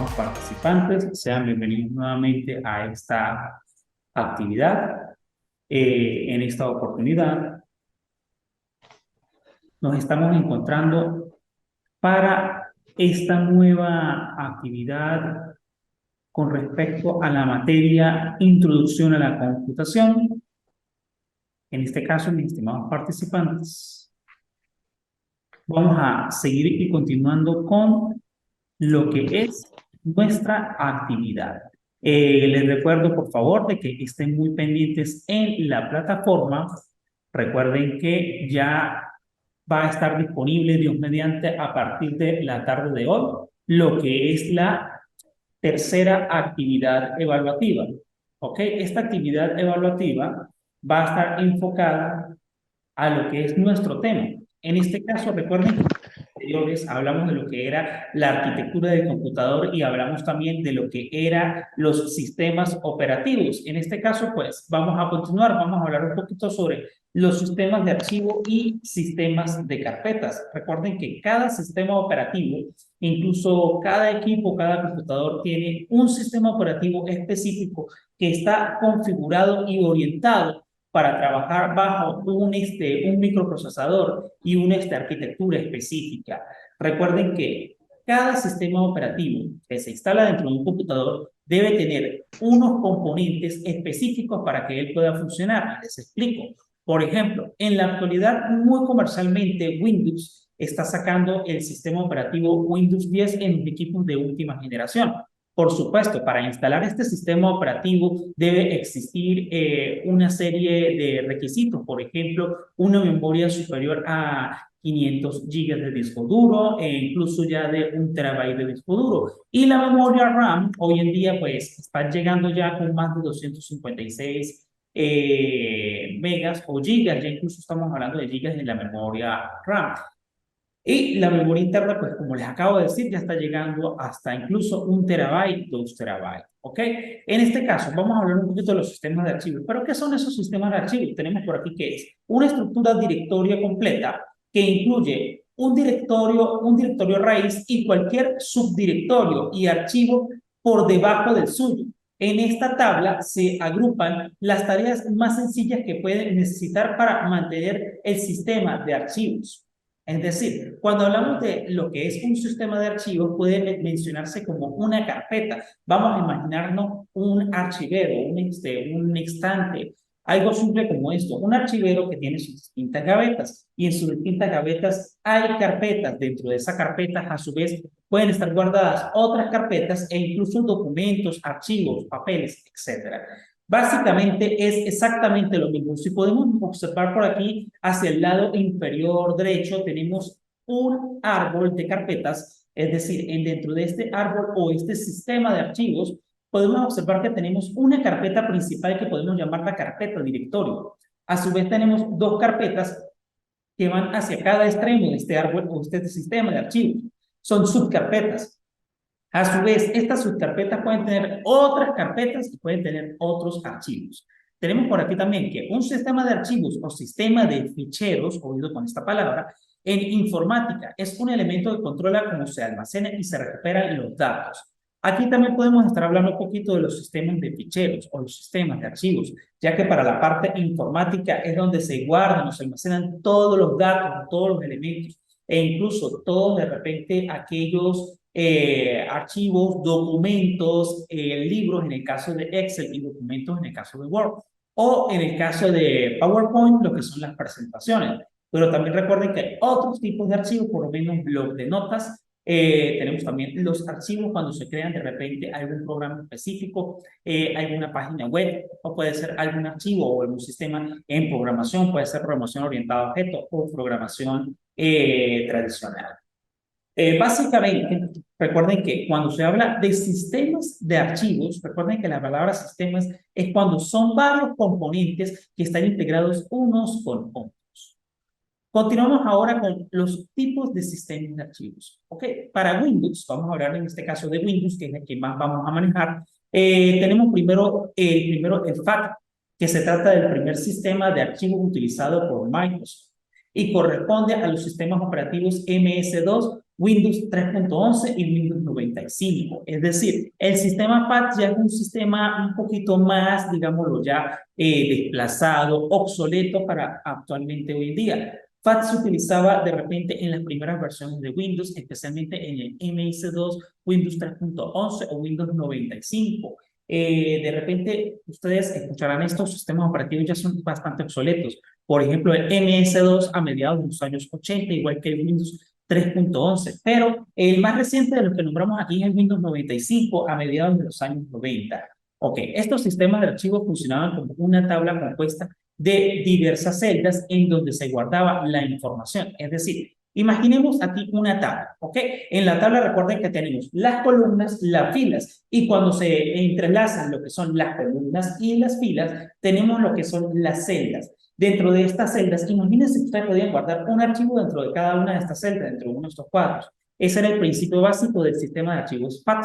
estimados participantes, sean bienvenidos nuevamente a esta actividad. En esta oportunidad nos estamos encontrando para esta nueva actividad con respecto a la materia Introducción a la Computación. En este caso, mis estimados participantes, vamos a seguir y continuando con lo que es nuestra actividad. Les recuerdo, por favor, de que estén muy pendientes en la plataforma. Recuerden que ya va a estar disponible, Dios mediante, a partir de la tarde de hoy, lo que es la tercera actividad evaluativa. ¿Ok? Esta actividad evaluativa va a estar enfocada a lo que es nuestro tema. En este caso, recuerden que anteriores hablamos de lo que era la arquitectura del computador y hablamos también de lo que eran los sistemas operativos. En este caso, pues, vamos a continuar, vamos a hablar un poquito sobre los sistemas de archivo y sistemas de carpetas. Recuerden que cada sistema operativo, incluso cada equipo, cada computador tiene un sistema operativo específico que está configurado y orientado para trabajar bajo un microprocesador y una arquitectura específica. Recuerden que cada sistema operativo que se instala dentro de un computador debe tener unos componentes específicos para que él pueda funcionar. Les explico. Por ejemplo, en la actualidad, muy comercialmente, Windows está sacando el sistema operativo Windows 10 en equipos de última generación. Por supuesto, para instalar este sistema operativo debe existir una serie de requisitos, por ejemplo, una memoria superior a 500 gigas de disco duro e incluso ya de 1 TB de disco duro. Y la memoria RAM hoy en día pues está llegando ya con más de 256 megas o gigas, ya incluso estamos hablando de gigas en la memoria RAM. Y la memoria interna, pues como les acabo de decir, ya está llegando hasta incluso 1 TB, 2 TB. ¿Ok? En este caso, vamos a hablar un poquito de los sistemas de archivos. ¿Pero qué son esos sistemas de archivos? Tenemos por aquí que es una estructura directoria completa que incluye un directorio raíz y cualquier subdirectorio y archivo por debajo del suyo. En esta tabla se agrupan las tareas más sencillas que pueden necesitar para mantener el sistema de archivos. Es decir, cuando hablamos de lo que es un sistema de archivos, puede mencionarse como una carpeta. Vamos a imaginarnos un archivero, un estante, algo simple como esto. Un archivero que tiene sus distintas gavetas y en sus distintas gavetas hay carpetas. Dentro de esas carpetas, a su vez, pueden estar guardadas otras carpetas e incluso documentos, archivos, papeles, etc. Básicamente es exactamente lo mismo. Si podemos observar por aquí, hacia el lado inferior derecho, tenemos un árbol de carpetas, es decir, dentro de este árbol o este sistema de archivos, podemos observar que tenemos una carpeta principal que podemos llamar la carpeta directorio. A su vez tenemos dos carpetas que van hacia cada extremo de este árbol o este sistema de archivos. Son subcarpetas. A su vez, estas subcarpetas pueden tener otras carpetas y pueden tener otros archivos. Tenemos por aquí también que un sistema de archivos o sistema de ficheros, oído con esta palabra, en informática es un elemento que controla cómo se almacenan y se recuperan los datos. Aquí también podemos estar hablando un poquito de los sistemas de ficheros o los sistemas de archivos, ya que para la parte informática es donde se guardan o se almacenan todos los datos, todos los elementos, e incluso todos de repente aquellos archivos, documentos, libros en el caso de Excel y documentos en el caso de Word. O en el caso de PowerPoint, lo que son las presentaciones. Pero también recuerden que hay otros tipos de archivos, por lo menos blog de notas. Tenemos también los archivos cuando se crean de repente algún programa específico, alguna página web, o puede ser algún archivo o algún sistema en programación, puede ser programación orientada a objetos o programación tradicional. Básicamente, recuerden que cuando se habla de sistemas de archivos, recuerden que la palabra sistemas es cuando son varios componentes que están integrados unos con otros. Continuamos ahora con los tipos de sistemas de archivos. ¿Ok? Para Windows, vamos a hablar en este caso de Windows, que es el que más vamos a manejar. Tenemos primero el FAT, que se trata del primer sistema de archivos utilizado por Microsoft y corresponde a los sistemas operativos MS2 Windows 3.11 y Windows 95. Es decir, el sistema FAT ya es un sistema un poquito más, digámoslo ya, desplazado, obsoleto para actualmente hoy en día. FAT se utilizaba de repente en las primeras versiones de Windows, especialmente en el MS2, Windows 3.11 o Windows 95. De repente ustedes escucharán estos sistemas operativos ya son bastante obsoletos. Por ejemplo, el MS2 a mediados de los años 80, igual que el Windows 3.11, pero el más reciente de los que nombramos aquí es el Windows 95 a mediados de los años 90. Ok, estos sistemas de archivos funcionaban como una tabla compuesta de diversas celdas en donde se guardaba la información. Es decir, imaginemos aquí una tabla, ¿ok? En la tabla recuerden que tenemos las columnas, las filas, y cuando se entrelazan lo que son las columnas y las filas, tenemos lo que son las celdas. Dentro de estas celdas, imagínense que ustedes podían guardar un archivo dentro de cada una de estas celdas, dentro de uno de estos cuadros. Ese era el principio básico del sistema de archivos FAT.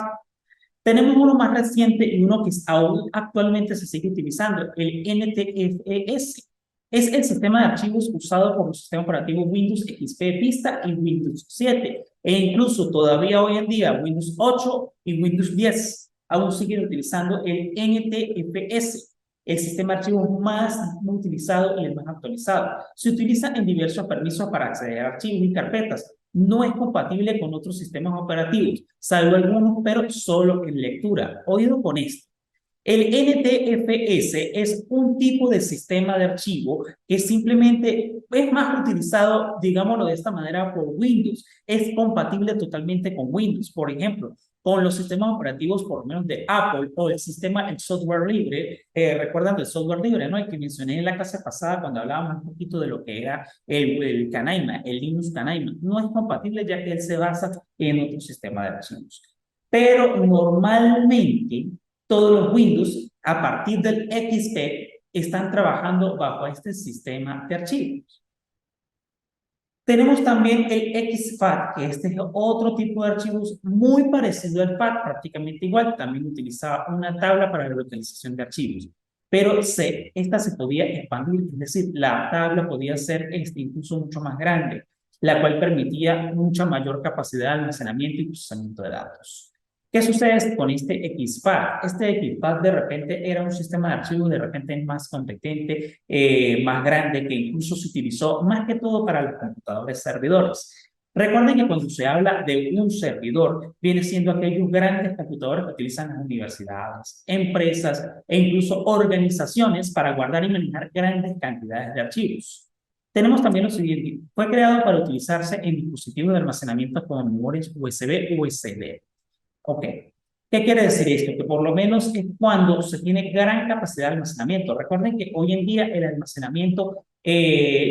Tenemos uno más reciente y uno que aún actualmente se sigue utilizando, el NTFS. Es el sistema de archivos usado por los sistemas operativos Windows XP Vista y Windows 7. E incluso todavía hoy en día Windows 8 y Windows 10 aún siguen utilizando el NTFS, el sistema de archivos más utilizado y el más actualizado. Se utiliza en diversos permisos para acceder a archivos y carpetas. No es compatible con otros sistemas operativos, salvo algunos, pero solo en lectura. Oído con esto. El NTFS es un tipo de sistema de archivo que simplemente es más utilizado, digámoslo de esta manera, por Windows. Es compatible totalmente con Windows. Por ejemplo, con los sistemas operativos, por lo menos de Apple, o el sistema, el software libre. ¿Recuerdan el software libre, no? El que mencioné en la clase pasada cuando hablábamos un poquito de lo que era el Canaima, el Linux Canaima. No es compatible ya que él se basa en otro sistema de archivos. Pero normalmente todos los Windows a partir del XP están trabajando bajo este sistema de archivos. Tenemos también el XFAT, que este es otro tipo de archivos muy parecido al FAT, prácticamente igual, también utilizaba una tabla para la localización de archivos, pero esta se podía expandir, es decir, la tabla podía ser incluso mucho más grande, la cual permitía mucha mayor capacidad de almacenamiento y procesamiento de datos. ¿Qué sucede con este XFAT? Este XFAT de repente era un sistema de archivos de repente más competente, más grande, que incluso se utilizó más que todo para los computadores servidores. Recuerden que cuando se habla de un servidor, viene siendo aquellos grandes computadores que utilizan las universidades, empresas e incluso organizaciones para guardar y manejar grandes cantidades de archivos. Tenemos también lo siguiente, fue creado para utilizarse en dispositivos de almacenamiento como memorias USB, USB. Ok. ¿Qué quiere decir esto? Que por lo menos es cuando se tiene gran capacidad de almacenamiento. Recuerden que hoy en día el almacenamiento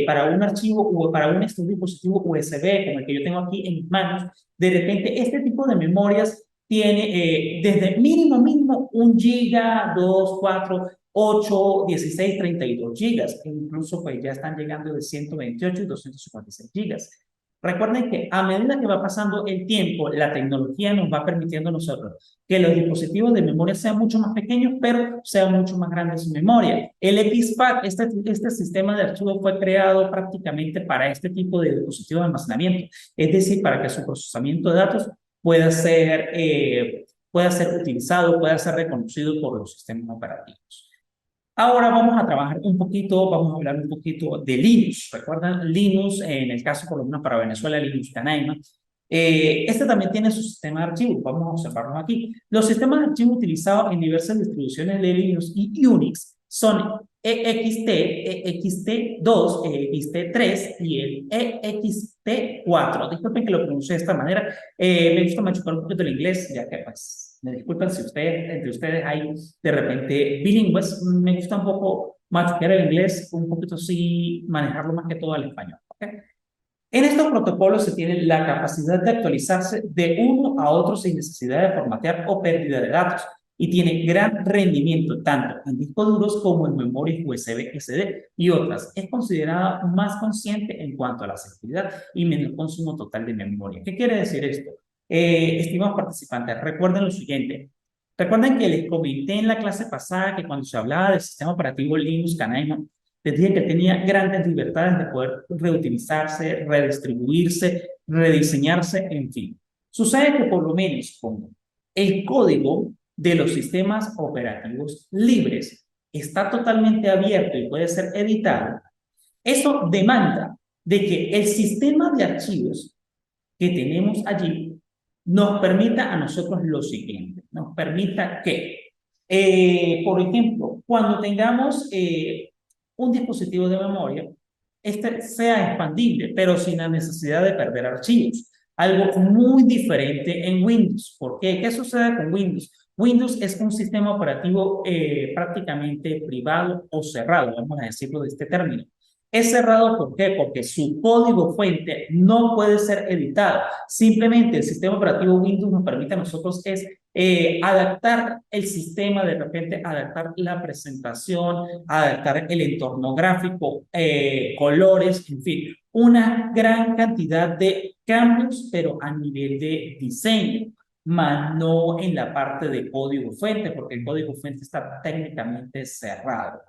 para un archivo o para un dispositivo USB, como el que yo tengo aquí en mis manos, de repente este tipo de memorias tiene desde mínimo 1 giga, 2, 4, 8, 16, 32 gigas. E incluso pues ya están llegando de 128 y 256 gigas. Recuerden que a medida que va pasando el tiempo, la tecnología nos va permitiendo a nosotros que los dispositivos de memoria sean mucho más pequeños, pero sean mucho más grandes su memoria. El XFAT, este sistema de archivo fue creado prácticamente para este tipo de dispositivos de almacenamiento, es decir, para que su procesamiento de datos pueda ser utilizado, pueda ser reconocido por los sistemas operativos. Ahora vamos a trabajar un poquito, vamos a hablar un poquito de Linux. ¿Recuerdan Linux? En el caso, por lo menos para Venezuela, Linux Canaima. Este también tiene su sistema de archivos. Vamos a observarlos aquí. Los sistemas de archivos utilizados en diversas distribuciones de Linux y Unix son EXT, EXT2, EXT3 y el EXT4. Disculpen que lo pronuncie de esta manera. Me gusta machucar un poquito el inglés, ya que pues me disculpan si entre ustedes hay de repente bilingües. Me gusta un poco machucar el inglés, un poquito así manejarlo más que todo al español. ¿Okay? En estos protocolos se tiene la capacidad de actualizarse de uno a otro sin necesidad de formatear o pérdida de datos y tiene gran rendimiento tanto en discos duros como en memorias USB, SD y otras. Es considerada más consciente en cuanto a la seguridad y menor consumo total de memoria. ¿Qué quiere decir esto? Estimados participantes, recuerden lo siguiente. Recuerden que les comenté en la clase pasada que cuando se hablaba del sistema operativo Linux Canaima, Les dije que tenía grandes libertades de poder reutilizarse, redistribuirse, rediseñarse, en fin. Sucede que por lo menos con el código de los sistemas operativos libres está totalmente abierto y puede ser editado. Eso demanda de que el sistema de archivos que tenemos allí nos permita a nosotros lo siguiente, nos permita que, por ejemplo, cuando tengamos un dispositivo de memoria, este sea expandible, pero sin la necesidad de perder archivos. Algo muy diferente en Windows. ¿Por qué? ¿Qué sucede con Windows? Windows es un sistema operativo prácticamente privado o cerrado, vamos a decirlo de este término. Es cerrado, ¿por qué? Porque su código fuente no puede ser editado. Simplemente el sistema operativo Windows nos permite a nosotros es adaptar el sistema, de repente adaptar la presentación, adaptar el entorno gráfico, colores, en fin, una gran cantidad de cambios, pero a nivel de diseño, más no en la parte de código fuente, porque el código fuente está técnicamente cerrado.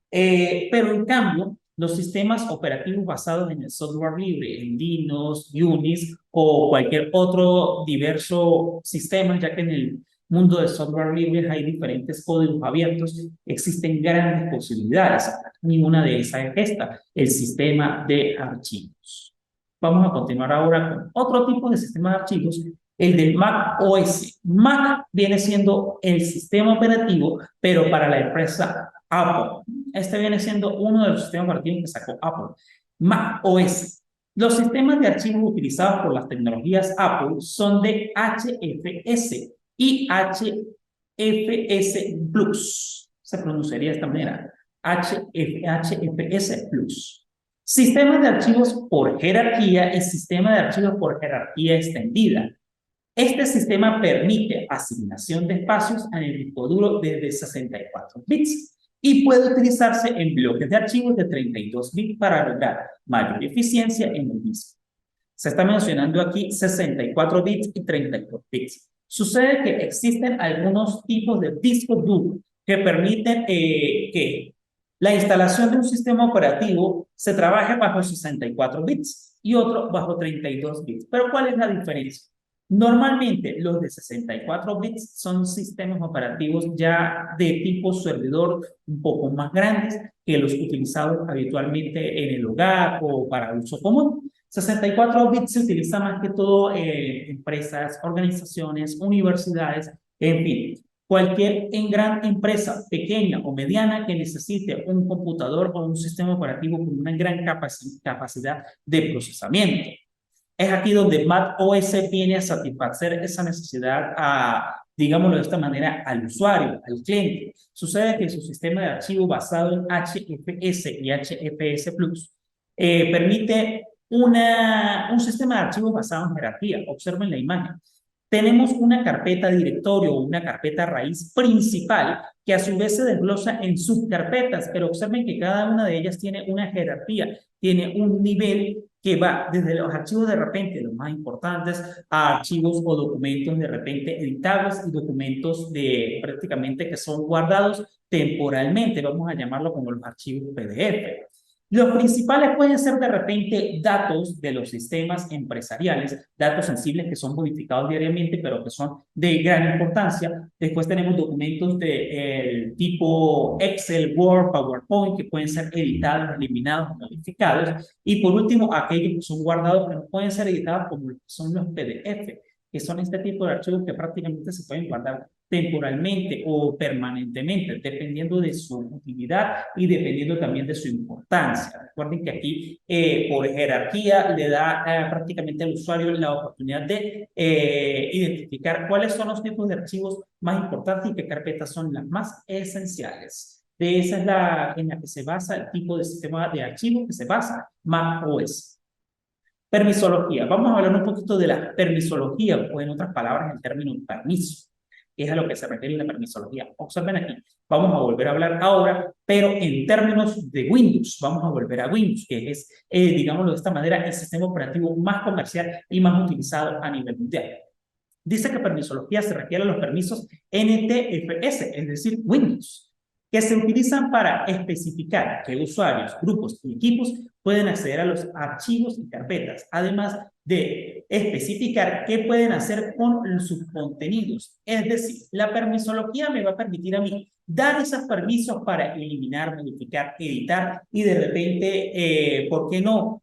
Pero en cambio, los sistemas operativos basados en el software libre, en Linux, Unix o cualquier otro diverso sistema, ya que en el mundo del software libre hay diferentes códigos abiertos, existen grandes posibilidades. Ninguna de esas es esta, el sistema de archivos. Vamos a continuar ahora con otro tipo de sistema de archivos, el del Mac OS. Mac viene siendo el sistema operativo, pero para la empresa Apple. Este viene siendo uno de los sistemas operativos que sacó Apple. Mac OS. Los sistemas de archivos utilizados por las tecnologías Apple son de HFS y HFS Plus. Se pronunciaría de esta manera. HFS Plus. Sistemas de archivos por jerarquía y sistema de archivos por jerarquía extendida. Este sistema permite asignación de espacios en el disco duro desde 64 bits y puede utilizarse en bloques de archivos de 32 bits para lograr mayor eficiencia en el mismo. Se está mencionando aquí 64 bits y 32 bits. Sucede que existen algunos tipos de discos duros que permiten que la instalación de un sistema operativo se trabaje bajo 64 bits y otro bajo 32 bits. Pero ¿cuál es la diferencia? Normalmente los de 64 bits son sistemas operativos ya de tipo servidor un poco más grandes que los utilizados habitualmente en el hogar o para uso común. 64 bits se utiliza más que todo en empresas, organizaciones, universidades, en fin. Cualquier gran empresa, pequeña o mediana, que necesite un computador o un sistema operativo con una gran capacidad de procesamiento. Es aquí donde Mac OS viene a satisfacer esa necesidad digámoslo de esta manera, al usuario, al cliente. Sucede que su sistema de archivo basado en HFS y HFS Plus permite un sistema de archivos basado en jerarquía. Observen la imagen. Tenemos una carpeta directorio o una carpeta raíz principal que a su vez se desglosa en subcarpetas, pero observen que cada una de ellas tiene una jerarquía, tiene un nivel que va desde los archivos de repente, los más importantes, a archivos o documentos de repente editables y documentos de prácticamente que son guardados temporalmente, vamos a llamarlo como los archivos PDF. Los principales pueden ser de repente datos de los sistemas empresariales, datos sensibles que son modificados diariamente, pero que son de gran importancia. Después tenemos documentos de tipo Excel, Word, PowerPoint, que pueden ser editados, eliminados, modificados. Y por último, aquellos que son guardados, que no pueden ser editados, como son los PDF, que son este tipo de archivos que prácticamente se pueden guardar temporalmente o permanentemente, dependiendo de su utilidad y dependiendo también de su importancia. Recuerden que aquí, por jerarquía, le da prácticamente al usuario la oportunidad de identificar cuáles son los tipos de archivos más importantes y qué carpetas son las más esenciales. De esa es en la que se basa el tipo de sistema de archivos que se basa Mac OS. Permisología. Vamos a hablar un poquito de la permisología, o en otras palabras, el término permiso, que es a lo que se refiere la permisología. Observen aquí, vamos a volver a hablar ahora, pero en términos de Windows, vamos a volver a Windows, que es, digámoslo de esta manera, el sistema operativo más comercial y más utilizado a nivel mundial. Dice que permisología se refiere a los permisos NTFS, es decir, Windows. que se utilizan para especificar qué usuarios, grupos y equipos pueden acceder a los archivos y carpetas, además de especificar qué pueden hacer con sus contenidos. Es decir, la permisología me va a permitir a mí dar esos permisos para eliminar, modificar, editar y de repente, ¿por qué no?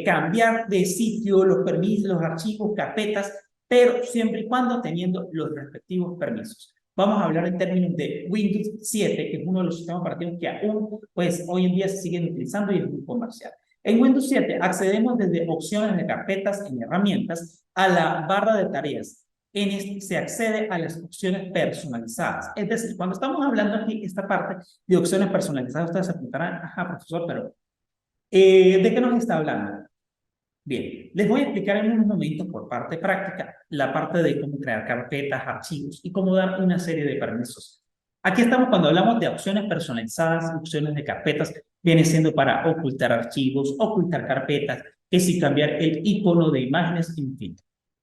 Cambiar de sitio los permisos, los archivos, carpetas, pero siempre y cuando teniendo los respectivos permisos. Vamos a hablar en términos de Windows 7, que es uno de los sistemas operativos que aún, pues, hoy en día se siguen utilizando y es muy comercial. En Windows 7 accedemos desde opciones de carpetas en herramientas a la barra de tareas. En este se accede a las opciones personalizadas. Es decir, cuando estamos hablando aquí, esta parte de opciones personalizadas, ustedes se preguntarán, ajá, profesor, pero ¿de qué nos está hablando? Bien, les voy a explicar en unos momentos por parte práctica la parte de cómo crear carpetas, archivos y cómo dar una serie de permisos. Aquí estamos cuando hablamos de opciones personalizadas, opciones de carpetas, viene siendo para ocultar archivos, ocultar carpetas, que si cambiar el icono de imágenes, en fin,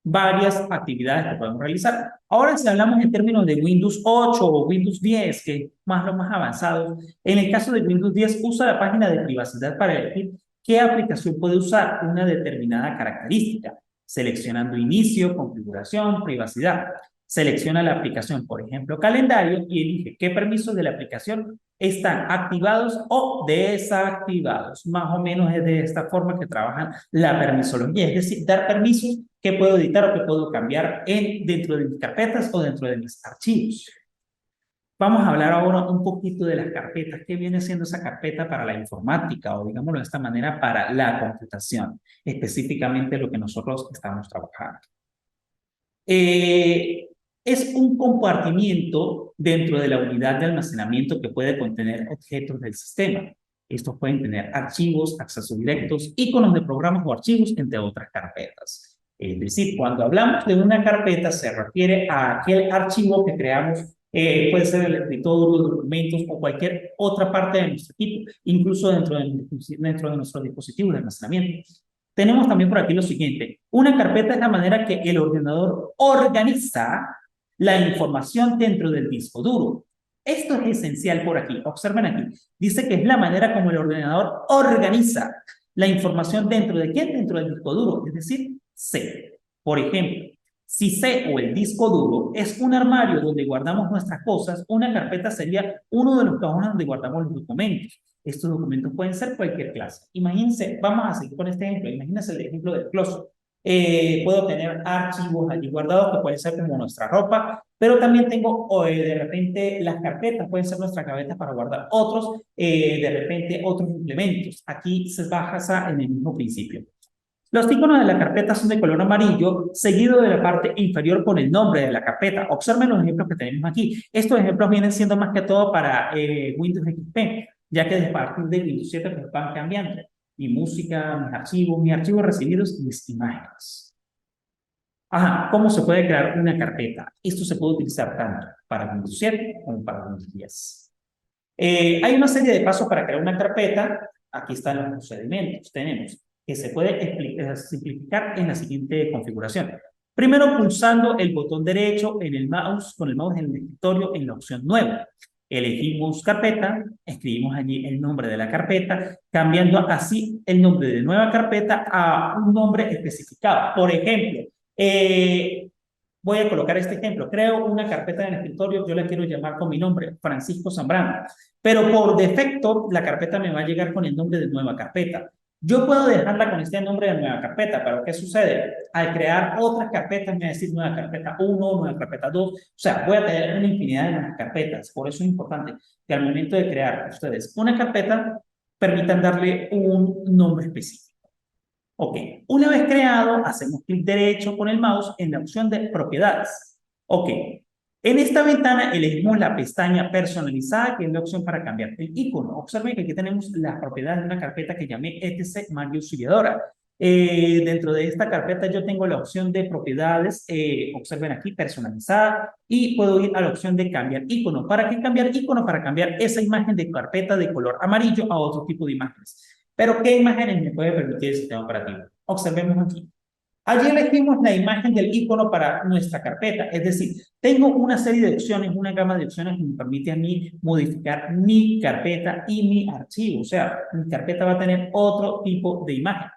varias actividades que podemos realizar. Ahora si hablamos en términos de Windows 8 o Windows 10, que es más lo más avanzado, en el caso de Windows 10 usa la página de privacidad para elegir qué aplicación puede usar una determinada característica, seleccionando inicio, configuración, privacidad. Selecciona la aplicación, por ejemplo, calendario, y elige qué permisos de la aplicación están activados o desactivados. Más o menos es de esta forma que trabaja la permisología, es decir, dar permisos que puedo editar o que puedo cambiar dentro de mis carpetas o dentro de mis archivos. Vamos a hablar ahora un poquito de las carpetas. ¿Qué viene siendo esa carpeta para la informática o, digámoslo de esta manera, para la computación? Específicamente lo que nosotros estamos trabajando. Es un compartimiento dentro de la unidad de almacenamiento que puede contener objetos del sistema. Estos pueden tener archivos, accesos directos, iconos de programas o archivos, entre otras carpetas. Es decir, cuando hablamos de una carpeta se refiere a aquel archivo que creamos, puede ser el escritorio, los documentos o cualquier otra parte de nuestro equipo, incluso dentro de nuestros dispositivos de almacenamiento. Tenemos también por aquí lo siguiente. Una carpeta es la manera que el ordenador organiza la información dentro del disco duro. Esto es esencial por aquí. Observen aquí. Dice que es la manera como el ordenador organiza la información dentro de ¿quién? Dentro del disco duro, es decir, C. Por ejemplo, si C o el disco duro es un armario donde guardamos nuestras cosas, una carpeta sería uno de los cajones donde guardamos los documentos. Estos documentos pueden ser cualquier clase. Imagínense, vamos a seguir con este ejemplo. Imagínense el ejemplo del closet. Puedo tener archivos allí guardados que pueden ser como nuestra ropa, pero también tengo de repente las carpetas, pueden ser nuestras carpetas para guardar otros, de repente otros implementos. Aquí se basa en el mismo principio. Los iconos de la carpeta son de color amarillo, seguido de la parte inferior con el nombre de la carpeta. Observen los ejemplos que tenemos aquí. Estos ejemplos vienen siendo más que todo para Windows XP, ya que desde partir de Windows 7 pues, van cambiando. Mi música, mis archivos recibidos y mis imágenes. Ajá, ¿cómo se puede crear una carpeta? Esto se puede utilizar tanto para Windows 7 como para Windows 10. Hay una serie de pasos para crear una carpeta. Aquí están los procedimientos. Tenemos que se puede simplificar en la siguiente configuración. Primero, pulsando el botón derecho en el mouse, con el mouse en el escritorio en la opción Nuevo. Elegimos carpeta, escribimos allí el nombre de la carpeta, cambiando así el nombre de nueva carpeta a un nombre especificado. Por ejemplo, voy a colocar este ejemplo. Creo una carpeta en el escritorio, yo la quiero llamar con mi nombre, Francisco Zambrano. Pero por defecto, la carpeta me va a llegar con el nombre de nueva carpeta. Yo puedo dejarla con este nombre de nueva carpeta, pero ¿qué sucede? Al crear otras carpetas, me va a decir nueva carpeta 1, nueva carpeta 2, o sea, voy a tener una infinidad de nuevas carpetas. Por eso es importante que al momento de crear ustedes una carpeta, permitan darle un nombre específico. Ok, una vez creado, hacemos clic derecho con el mouse en la opción de propiedades. Ok, en esta ventana elegimos la pestaña personalizada, que es la opción para cambiar el icono. Observen que aquí tenemos las propiedades de una carpeta que llamé etc Mario Auxiliadora. Dentro de esta carpeta yo tengo la opción de propiedades, observen aquí, personalizada, y puedo ir a la opción de cambiar icono. ¿Para qué cambiar icono? Para cambiar esa imagen de carpeta de color amarillo a otro tipo de imágenes. Pero ¿qué imágenes me puede permitir el sistema operativo? Observemos aquí. Allí elegimos la imagen del icono para nuestra carpeta, es decir, tengo una serie de opciones, una gama de opciones que me permite a mí modificar mi carpeta y mi archivo, o sea, mi carpeta va a tener otro tipo de imagen.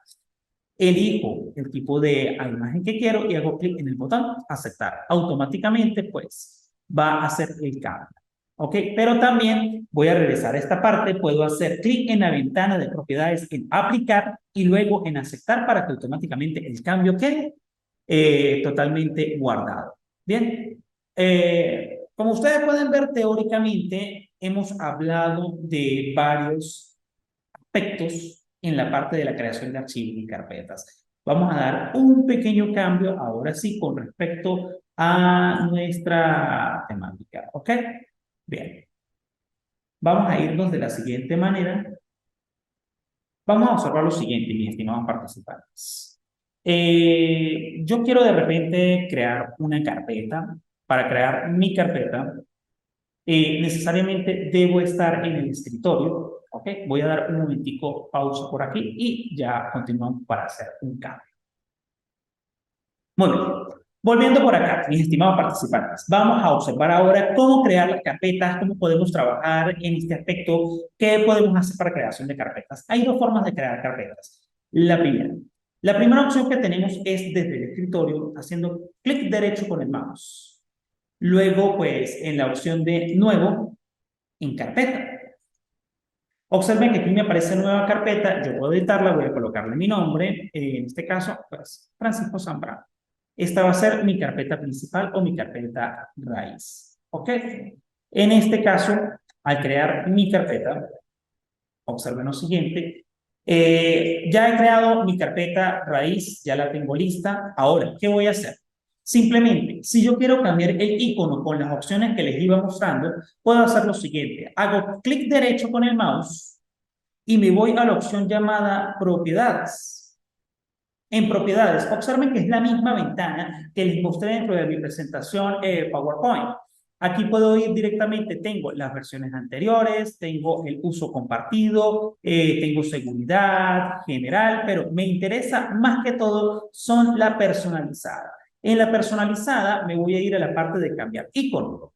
Elijo el tipo de imagen que quiero y hago clic en el botón aceptar. Automáticamente, pues, va a hacer el cambio. ¿Ok? Pero también voy a regresar a esta parte. Puedo hacer clic en la ventana de propiedades en aplicar y luego en aceptar para que automáticamente el cambio quede totalmente guardado. Bien. Como ustedes pueden ver, teóricamente hemos hablado de varios aspectos en la parte de la creación de archivos y carpetas. Vamos a dar un pequeño cambio ahora sí con respecto a nuestra temática. ¿Ok? Bien. Vamos a irnos de la siguiente manera. Vamos a observar lo siguiente, mis estimados participantes. Yo quiero de repente crear una carpeta. Para crear mi carpeta, necesariamente debo estar en el escritorio. ¿Ok? Voy a dar un momentico pausa por aquí y ya continuamos para hacer un cambio. Muy bien. Volviendo por acá, mis estimados participantes, vamos a observar ahora cómo crear las carpetas, cómo podemos trabajar en este aspecto, qué podemos hacer para creación de carpetas. Hay dos formas de crear carpetas. La primera opción que tenemos es desde el escritorio, haciendo clic derecho con el mouse. Luego, pues, en la opción de nuevo, en carpeta. Observen que aquí me aparece nueva carpeta, yo puedo editarla, voy a colocarle mi nombre, en este caso, pues, Francisco Zambrano. Esta va a ser mi carpeta principal o mi carpeta raíz. ¿Ok? En este caso, al crear mi carpeta, observen lo siguiente, ya he creado mi carpeta raíz, ya la tengo lista. Ahora, ¿qué voy a hacer? Simplemente, si yo quiero cambiar el icono con las opciones que les iba mostrando, puedo hacer lo siguiente. Hago clic derecho con el mouse y me voy a la opción llamada propiedades. En propiedades, observen que es la misma ventana que les mostré dentro de mi presentación PowerPoint. Aquí puedo ir directamente, tengo las versiones anteriores, tengo el uso compartido, tengo seguridad general, pero me interesa más que todo son la personalizada. En la personalizada me voy a ir a la parte de cambiar icono.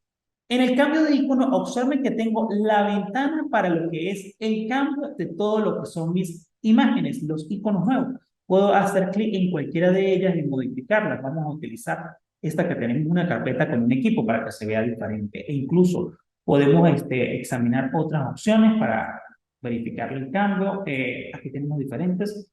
En el cambio de icono, observen que tengo la ventana para lo que es el cambio de todo lo que son mis imágenes, los iconos nuevos. Puedo hacer clic en cualquiera de ellas y modificarlas. Vamos a utilizar esta que tenemos una carpeta con un equipo para que se vea diferente. E incluso podemos examinar otras opciones para verificar el cambio. Aquí tenemos diferentes.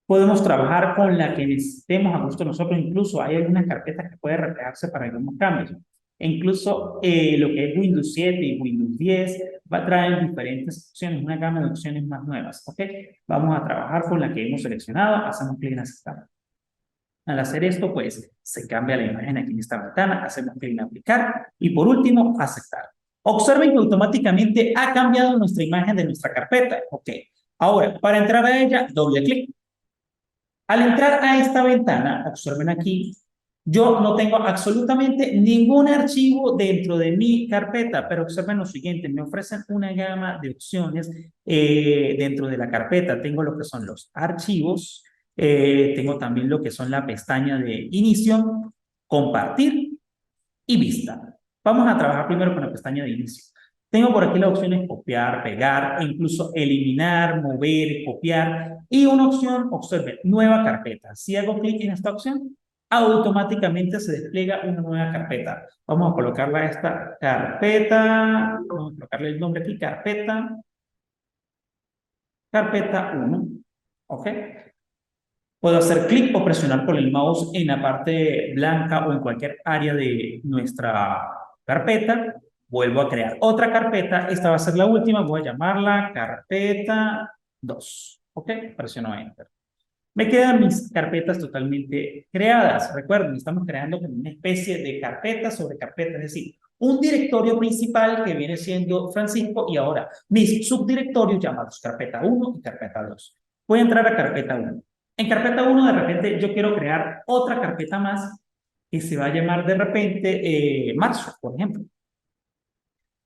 Podemos trabajar con la que necesitemos a gusto nosotros. Incluso hay algunas carpetas que pueden replegarse para algunos cambios. E incluso lo que es Windows 7 y Windows 10 va a traer diferentes opciones, una gama de opciones más nuevas. ¿Ok? Vamos a trabajar con la que hemos seleccionado. Hacemos clic en aceptar. Al hacer esto, pues se cambia la imagen aquí en esta ventana. Hacemos clic en aplicar. Y por último, aceptar. Observen que automáticamente ha cambiado nuestra imagen de nuestra carpeta. ¿Ok? Ahora, para entrar a ella, doble clic. Al entrar a esta ventana, observen aquí, yo no tengo absolutamente ningún archivo dentro de mi carpeta, pero observen lo siguiente, me ofrecen una gama de opciones dentro de la carpeta. Tengo lo que son los archivos, tengo también lo que son la pestaña de inicio, compartir y vista. Vamos a trabajar primero con la pestaña de inicio. Tengo por aquí las opciones copiar, pegar, e incluso eliminar, mover, copiar. Y una opción, observen, nueva carpeta. Si hago clic en esta opción, automáticamente se despliega una nueva carpeta. Vamos a colocarla a esta carpeta. Vamos a colocarle el nombre aquí, carpeta 1. ¿Ok? Puedo hacer clic o presionar con el mouse en la parte blanca o en cualquier área de nuestra carpeta. Vuelvo a crear otra carpeta. Esta va a ser la última. Voy a llamarla carpeta 2. ¿Ok? Presiono Enter. Me quedan mis carpetas totalmente creadas. Recuerden, estamos creando como una especie de carpeta sobre carpeta. Es decir, un directorio principal que viene siendo Francisco y ahora mis subdirectorios llamados carpeta 1 y carpeta 2. Voy a entrar a carpeta 1. En carpeta 1 de repente yo quiero crear otra carpeta más que se va a llamar de repente marzo, por ejemplo.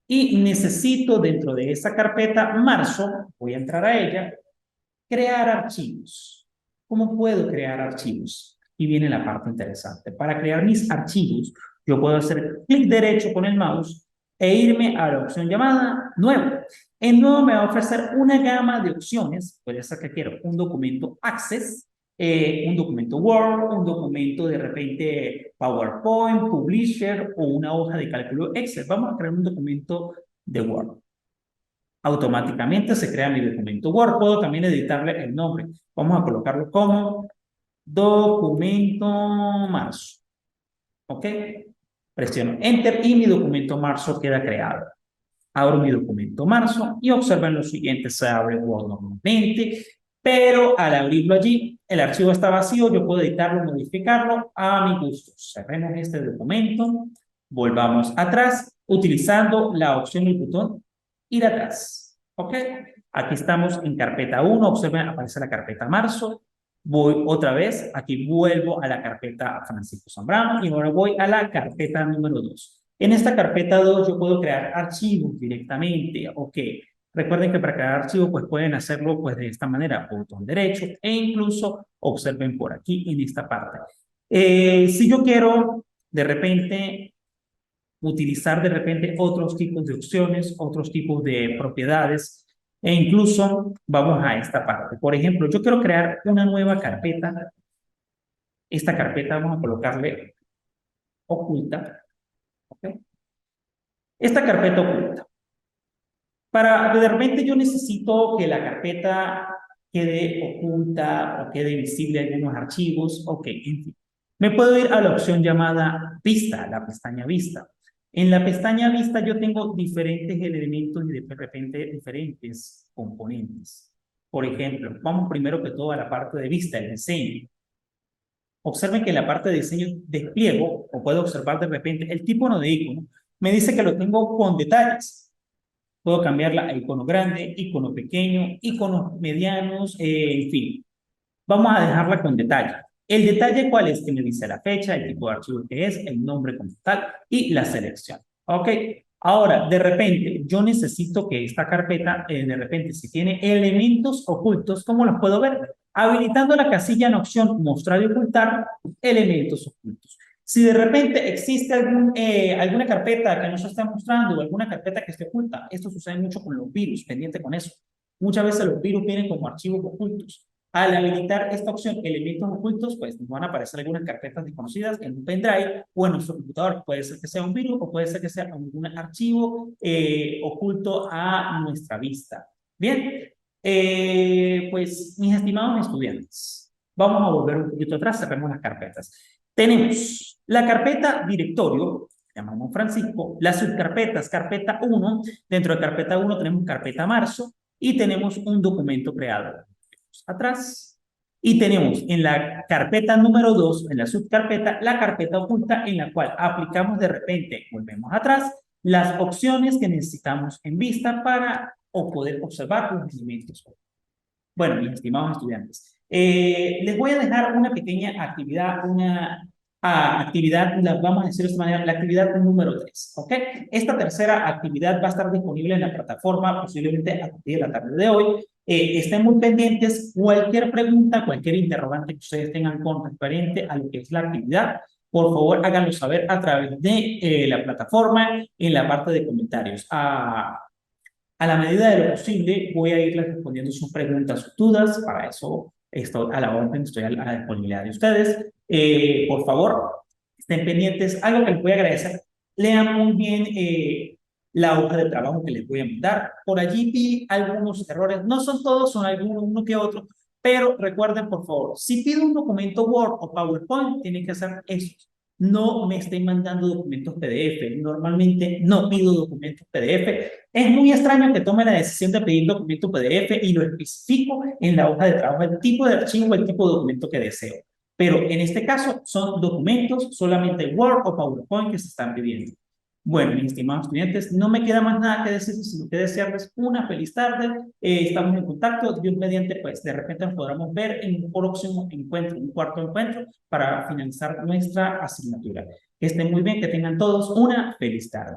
Y necesito dentro de esa carpeta marzo, voy a entrar a ella, crear archivos. ¿Cómo puedo crear archivos? Y viene la parte interesante. Para crear mis archivos, yo puedo hacer clic derecho con el mouse e irme a la opción llamada Nuevo. En Nuevo me va a ofrecer una gama de opciones. Puede ser que quiero un documento Access, un documento Word, un documento de repente PowerPoint, Publisher o una hoja de cálculo Excel. Vamos a crear un documento de Word. Automáticamente se crea mi documento Word. Puedo también editarle el nombre. Vamos a colocarlo como documento marzo. ¿Ok? Presiono Enter y mi documento marzo queda creado. Abro mi documento marzo y observen lo siguiente. Se abre Word normalmente, pero al abrirlo allí, el archivo está vacío. Yo puedo editarlo, modificarlo a mi gusto. Cerremos este documento. Volvamos atrás utilizando la opción del botón ir atrás. ¿Ok? Aquí estamos en carpeta 1. Observen, aparece la carpeta marzo. Voy otra vez, aquí vuelvo a la carpeta Francisco Zambrano y ahora voy a la carpeta número 2. En esta carpeta 2 yo puedo crear archivos directamente, ok. Recuerden que para crear archivos pues pueden hacerlo pues de esta manera, botón derecho e incluso observen por aquí en esta parte. Si yo quiero de repente utilizar de repente otros tipos de opciones, otros tipos de propiedades, e incluso vamos a esta parte. Por ejemplo, yo quiero crear una nueva carpeta. Esta carpeta vamos a colocarle oculta. ¿Okay? Esta carpeta oculta. Para de repente yo necesito que la carpeta quede oculta o quede visible algunos archivos. Ok, en fin. Me puedo ir a la opción llamada Vista, la pestaña Vista. En la pestaña Vista yo tengo diferentes elementos y de repente diferentes componentes. Por ejemplo, vamos primero que todo a la parte de vista, el diseño. Observen que en la parte de diseño despliego, o puedo observar de repente, el tipo de icono me dice que lo tengo con detalles. Puedo cambiarla a icono grande, icono pequeño, iconos medianos, en fin. Vamos a dejarla con detalle. ¿El detalle cuál es? Que me dice la fecha, el tipo de archivo que es, el nombre como tal y la selección. ¿Ok? Ahora, de repente, yo necesito que esta carpeta, de repente, si tiene elementos ocultos, ¿cómo los puedo ver? Habilitando la casilla en opción mostrar y ocultar elementos ocultos. Si de repente existe alguna carpeta que no se está mostrando o alguna carpeta que esté oculta, esto sucede mucho con los virus, pendiente con eso. Muchas veces los virus vienen como archivos ocultos. Al habilitar esta opción, elementos ocultos, pues nos van a aparecer algunas carpetas desconocidas en un pendrive o en nuestro computador. Puede ser que sea un virus o puede ser que sea algún archivo oculto a nuestra vista. Bien, pues mis estimados estudiantes, vamos a volver un poquito atrás, cerremos las carpetas. Tenemos la carpeta directorio, llamamos Francisco, las subcarpetas, carpeta 1, dentro de carpeta 1 tenemos carpeta marzo y tenemos un documento creado. Atrás y tenemos en la carpeta número 2, en la subcarpeta, la carpeta oculta en la cual aplicamos de repente, volvemos atrás, las opciones que necesitamos en vista para poder observar los elementos. Bueno, mis estimados estudiantes, les voy a dejar una pequeña actividad, la vamos a decir de esta manera, la actividad número 3, ¿ok? Esta tercera actividad va a estar disponible en la plataforma posiblemente a partir de la tarde de hoy. Estén muy pendientes, cualquier pregunta, cualquier interrogante que ustedes tengan con referente a lo que es la actividad, por favor háganlo saber a través de la plataforma en la parte de comentarios. A la medida de lo posible voy a irles respondiendo sus preguntas, sus dudas, para eso estoy a la orden, estoy a la disponibilidad de ustedes. Por favor, estén pendientes. Algo que les voy a agradecer, lean muy bien la hoja de trabajo que les voy a mandar. Por allí vi algunos errores, no son todos, son algunos, uno que otro, pero recuerden por favor, si pido un documento Word o PowerPoint, tienen que hacer eso. No me estén mandando documentos PDF. Normalmente no pido documentos PDF. Es muy extraño que tome la decisión de pedir documento PDF y lo especifico en la hoja de trabajo, el tipo de archivo, el tipo de documento que deseo. Pero en este caso son documentos, solamente Word o PowerPoint que se están pidiendo. Bueno, mis estimados estudiantes, no me queda más nada que decir, sino que desearles una feliz tarde. Estamos en contacto, Dios mediante, pues de repente nos podremos ver en un próximo encuentro, un cuarto encuentro, para finalizar nuestra asignatura. Que estén muy bien, que tengan todos una feliz tarde.